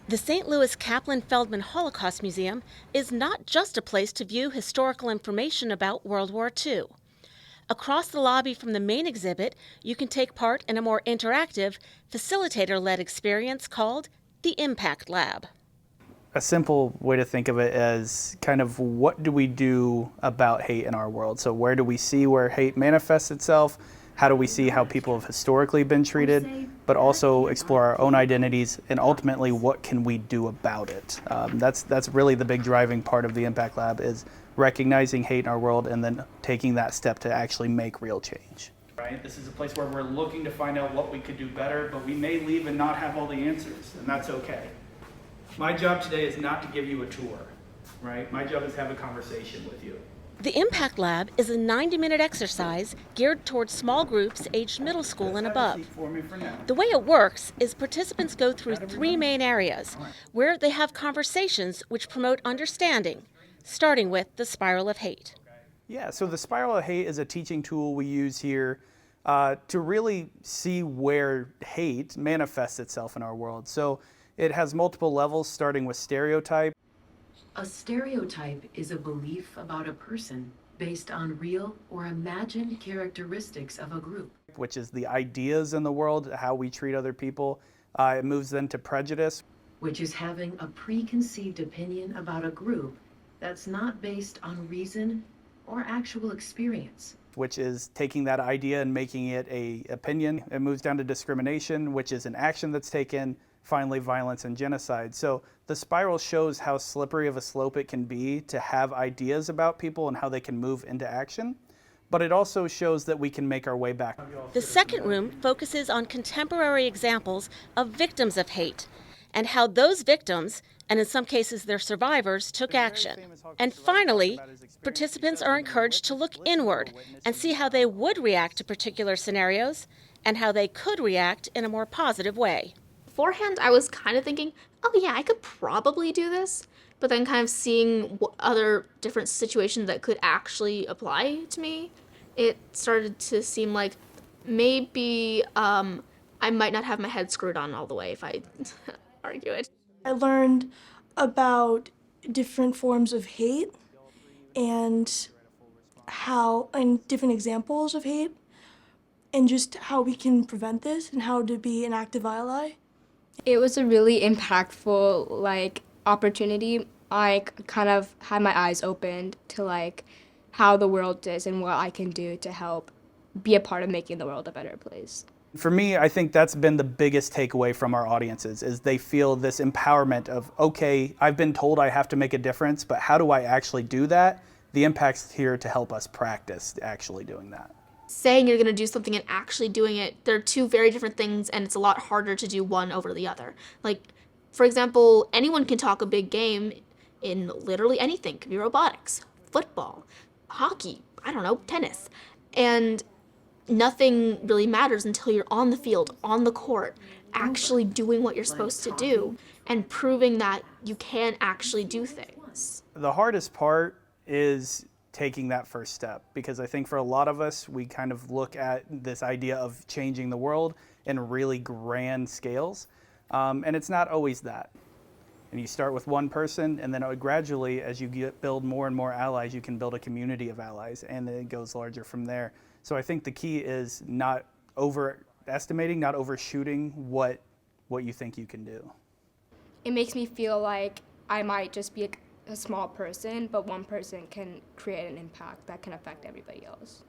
The St. Louis Kaplan Feldman Holocaust Museum is not just a place to view historical information about World War II. Across the lobby from the main exhibit, you can take part in a more interactive, facilitator-led experience called the Impact Lab. A simple way to think of it is kind of what do we do about hate in our world? So where do we see where hate manifests itself? How do we see how people have historically been treated, but also explore our own identities and ultimately what can we do about it? That's really the big driving part of the Impact Lab is recognizing hate in our world and then taking that step to actually make real change. Right? This is a place where we're looking to find out what we could do better, but we may leave and not have all the answers, and that's okay. My job today is not to give you a tour, right? My job is to have a conversation with you. The Impact Lab is a 90-minute exercise geared towards small groups aged middle school and above. The way it works is participants go through three main areas where they have conversations which promote understanding, starting with the spiral of hate. Yeah, so the spiral of hate is a teaching tool we use here to really see where hate manifests itself in our world. So it has multiple levels, starting with stereotype. A stereotype is a belief about a person based on real or imagined characteristics of a group, Which is the ideas in the world, how we treat other people. It moves then to prejudice. which is having a preconceived opinion about a group that's not based on reason or actual experience. Which is taking that idea and making it an opinion. It moves down to discrimination, which is an action that's taken. Finally, violence and genocide. So the spiral shows how slippery of a slope it can be to have ideas about people and how they can move into action. But it also shows that we can make our way back. The second room focuses on contemporary examples of victims of hate and how those victims, and in some cases their survivors, took action. And finally, participants are encouraged to look inward and see how they would react to particular scenarios and how they could react in a more positive way. Beforehand, I was kind of thinking, oh yeah, I could probably do this. But then kind of seeing what other different situations that could actually apply to me, it started to seem like maybe I might not have my head screwed on all the way if I argue it. I learned about different forms of hate and different examples of hate and just how we can prevent this and how to be an active ally. It was a really impactful opportunity. I kind of had my eyes opened to how the world is and what I can do to help be a part of making the world a better place. For me, I think that's been the biggest takeaway from our audiences is they feel this empowerment of, okay, I've been told I have to make a difference, but how do I actually do that? The Impact's here to help us practice actually doing that. Saying you're going to do something and actually doing it, they're two very different things, and it's a lot harder to do one over the other. For example, anyone can talk a big game in literally anything. It could be robotics, football, hockey, I don't know, tennis. And nothing really matters until you're on the field, on the court, actually doing what you're supposed to do and proving that you can actually do things. The hardest part is taking that first step, because I think for a lot of us, we kind of look at this idea of changing the world in really grand scales, and it's not always that. And you start with one person, and then gradually, as you build more and more allies, you can build a community of allies, and it goes larger from there. So I think the key is not overestimating, not overshooting what you think you can do. It makes me feel like I might just be a small person, but one person can create an impact that can affect everybody else.